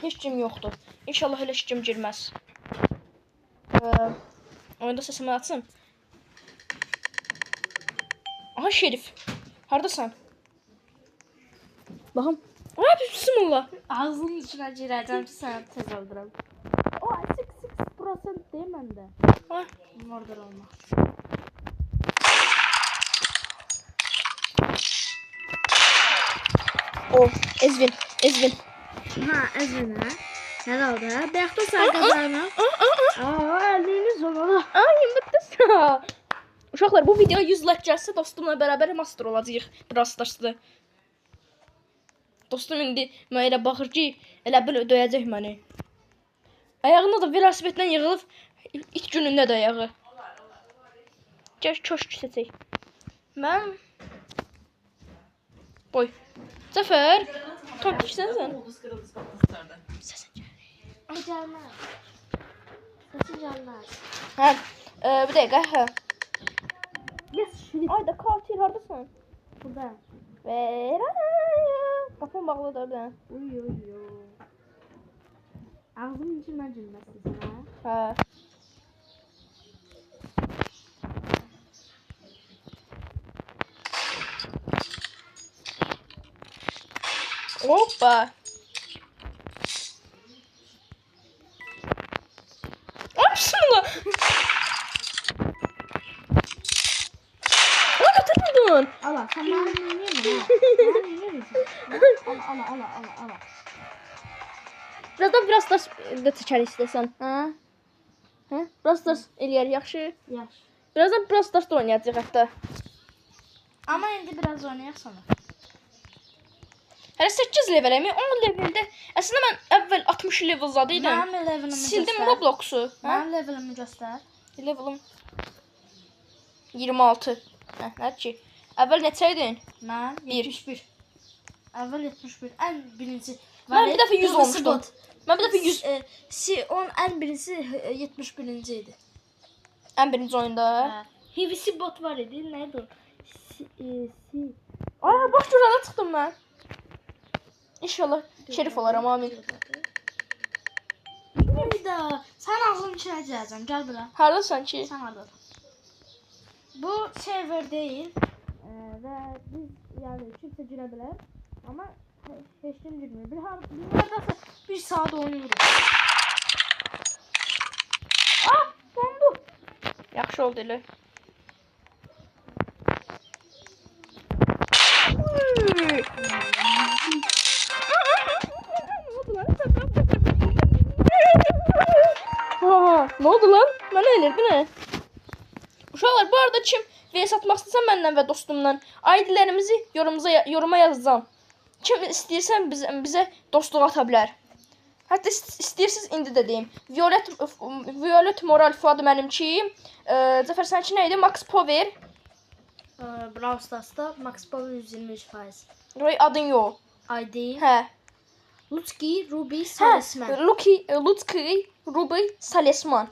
Heç kim yoxdur. İnşallah elə heç kim girməz. Oyunda səsimi açsın. Aha Şerif. Hardasan? Baxım. Ay bismillah. Ağzının içine gireceğim ki sana tez öldürəm. O 6% değil məndə. Ay. Mordor olmaq. O Ezvin. Ha, Ezvin ha. Nə oldu ha? Bayaqda sarqalarına. Əliniz olmalı. Ay, yumurtası. Uşaqlar, bu video 100 like gəlsə dostumla bərabər master olacağıq. Brastarsda. Dostum indi mənə elə baxır ki, elə bil döyəcək məni. Ayağına da velosipedlə yığılıb ilk günündə də ayağı. Gəl köşk seçək. Mən Boy. Zəfər. Top tiksən. Səsin gəlir. Ay gəlməz. Səsin gəlməz. Hə, bir dəqiqə, hə. Yes, şirin. Ay da katil hardasan? Burada. Ver. Qapım bağlıdır bir dənə. Uy. Ağzımın içindən gülməsin ha. Hə. Hoppa. Bismillah. Ay götürmedin. Ala, sen bana niye mi? Ala. Birazdan biraz da çəkər istəsən. Hə? Biraz da eləyər yaxşı. Yaş. Birazdan biraz da oynayacağıq hətta. Ama indi biraz oynayaq sonra. Hələ 8 leveləm, 10 leveldə. Əslində mən əvvəl 60 level zad idim. Mənim levelimi Sildim göstər. Roblox'u. Mənim levelimi göstər. Levelım 26. Hə, nədir ki? Əvvəl neçə idin? Mən 71. Əvvəl 71. Ən birinci. Mən bir dəfə 100 olmuşdum. Mən bir dəfə 100. Onun ən birincisi 71-ci idi. Ən birinci oyunda. HVC bot var idi. Nə idi o? Ay, bax görənə çıxdım mən. İnşallah şerif olaram, amin. Hayda. Sən ağzını içine girəcəm. Gəl bura. Hardasan ki? Sən hardasan? Bu server değil. Və biz yəni kimsə girə bilər. Amma heç kim girmir. Bir hardasa 1 saat oynayırıq. Dondu. Yaxşı oldu elə. Ne oldu lan? Mənə elirdi nə? Uşaqlar, bu arada kim VS atmaq istəsə məndən və dostumdan ID-lərimizi yoruma yazacağam. Kim istəyirsən bizə dostluq ata bilər. Hətta istəyirsiniz indi də deyim. Violet Moral Fuad mənimki. Zəfər sənki nə idi? Max Power. Brawl Stars'da Max Power 123%. Roy adın yox. ID. Hə. Lutski, Ruby, Salisman. Lutski, Ruby, Salisman.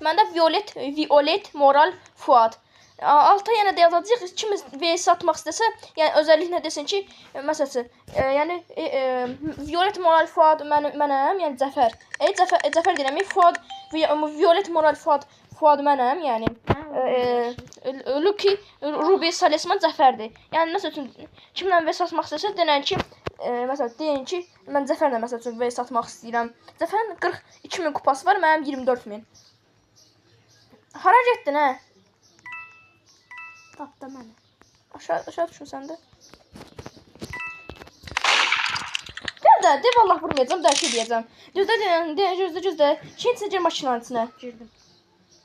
Məndə Violet Moral Fuad. Alta yenə də yazacağıq. Kim VS atmaq istəsə, yəni özəlliklə desin ki, məsələn, yəni Violet Moral Fuad mənəm, yəni Zəfər. Zəfər deyirəm, Fuad Violet Moral Fuad mənəm, yəni Lucky Ruby Salisman Zəfərdir. Yəni məsələn, kimlə VS atmaq istəsə, denən ki, məsələn, deyin ki, mən Zəfərlə məsələn VS atmaq istəyirəm. Zəfərin 42.000 kupası var, mənim 24.000. Hara getdin, hə? Tapda məni. Aşağı düşmüsən də. De vallah vurmayacağım, dərk edəcəm. Gözlə. Şey içəcək maşının içinə. Girdim.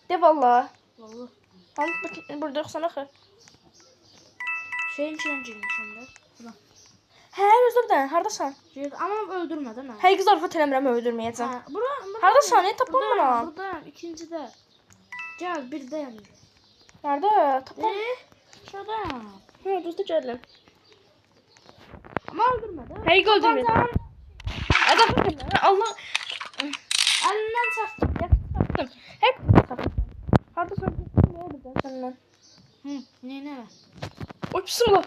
De vallah. Vallahi. Hani burada yoxsan axı. Şeyin içine girmişim də. Hə, gözlə bir dənə, hardasan? Girdim, amma öldürmədim mən. Həqiqi zarafat eləmirəm, öldürməyəcəm. Bura. Hardasan, tapamıram. Burada, ikincidə. Gəl, birdəyəm. Nerede? Tapam. Şuradan. Hə, düzdür gəldim. Amma öldürmədim. Həqiqi öldürməyəcəm. Allah. Əlindən çaktım. Yaptım. Hep tapdım. Hardasan? Ne oldu səndən? Nə? Oy, bismillah.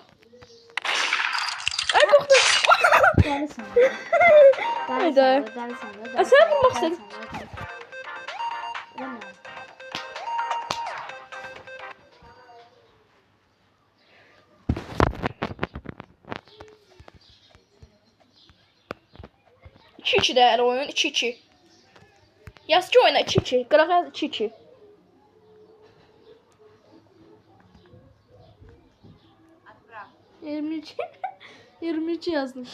Ay, qorxdum. Dəli sən. Hayda. Dəli sən. Sən vurmaq istədin. İki də hələ oyun 2-2. Yaz ki oyna 2-2. Qırağa yaz 2-2. Отправь. 22. 22 yazdım.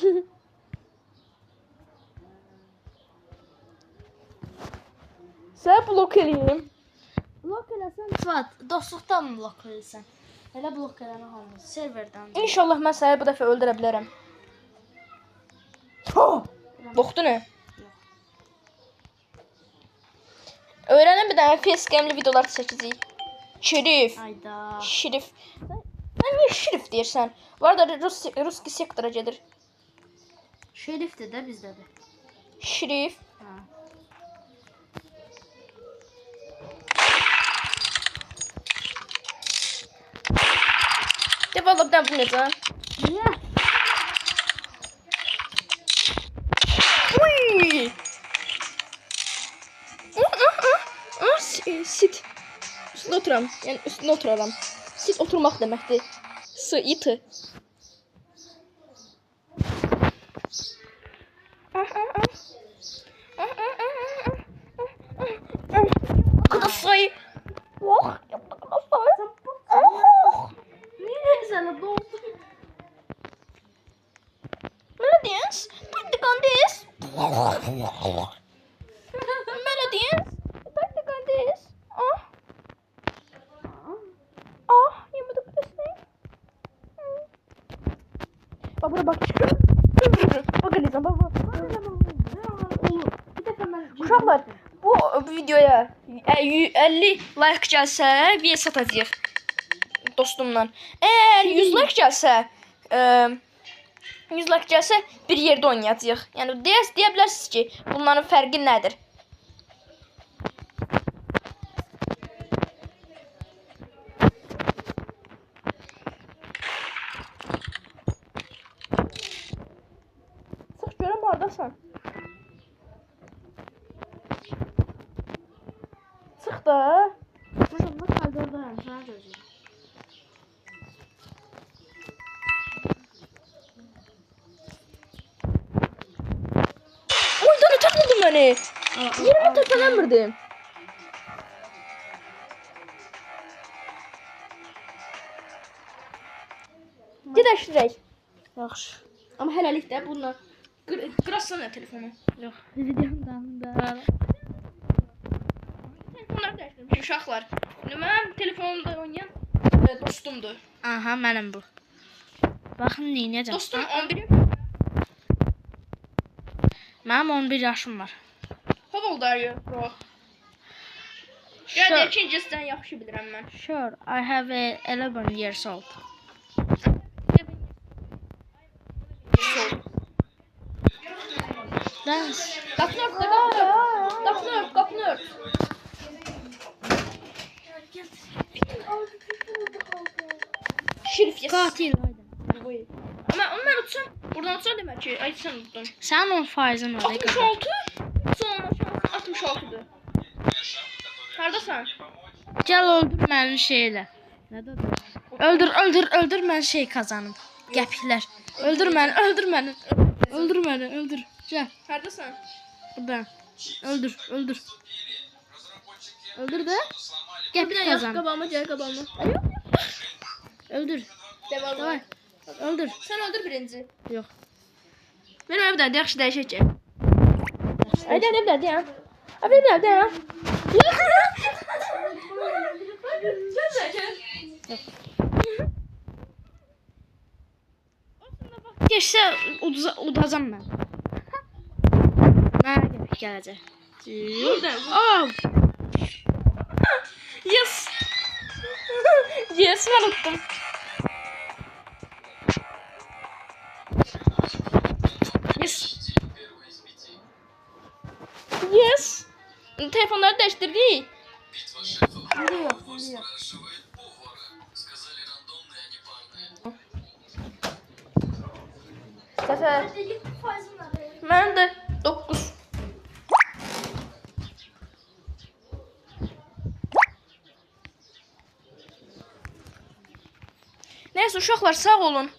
Sən blok eləyim. Blok eləsən Fuat, dostluqdan mı blok eləyirsən? Elə blok eləmə olmaz. Serverdən. İnşallah mən səni bu dəfə öldürə bilərəm. Boxdu nə? Öyrənən bir dənə facecam'li videolar çəkəcəyik. Şerif. Ayda. Şerif. Sən niyə şerif deyirsən? Bu arada Ruski sektora gedir. Şerifdir də bizdədir. Şerif. Ha. Develop nə bu necə? Niyə? Uy! Sit. Üstüne oturam. Yani üstüne oturaram. Sit oturmak demekti. Iti. Kadar sayı. Oh, yaptı kadar sayı. Oh. Niyə sənə doldu? Melodies. Taktik on this. Melodies. Taktik on this. Oh. Oh, yemedik destek. Bak buraya bak. Bak Eliza bak. Bir dəfə mən Uşaqlar, bu videoya 50 like gəlsə, video satacağıq dostumla. Əgər 100 like gəlsə, 100 like gəlsə bir yerdə oynayacağıq. Yəni deyə bilərsiniz ki, bunların fərqi nədir? Sıx görəm hardasan? Sıx da. Buradan da koridordayım, sənə gözləyirəm. Oydan ötürmürdün beni. Yerimi təpələnmirdim. Gedəşdirək. Yaxşı. Amma hələlik də bununla qırasana telefonu. Yox, videomdan. Telefonları dəyişdirmiş uşaqlar. Mənim telefonumda oynayan dostumdur. Aha, mənim bu. Baxın neynəyəcəm. Dostum 11. Mənim 11 yaşım var. How old are you, bro? Sure. Gəl ikincisindən yaxşı bilirəm mən. Sure, I have 11 years old. Dance. Qapını ört, qapını ört. Qapını ört. Şerif yes. Qatil. Ama onu mən utsam, buradan utsam demək ki, ay sən uttun. Sənin 10%'in var. 66, sonra 66'dır. Hardasan? Gəl öldür məni şeylə. Nədir? Öldür mən şey kazanım. Gəpiklər. Öldür məni. Öldür. Gəl. Hardasan? Buradan. Öldür. Öldür də. Bir Gəpik dənə yax kazan. qabağıma, gəl qabağıma. Öldür. Devam. Davay. Öldür. Sən öldür birinci. Yox. Mənim evdə yaxşı dəyişək ki. Ay da evdə ya. Abi evdə ya. Geçsə udacam mən. Mənə gəpik gələcək. Burada. Oh! Yes. Yes, mən utdum. Yes. Yes. Telefonları dəyişdirdik. Biliyor. Zəfər. 7% var. Mənim də 9. Nəysə uşaqlar sağ olun.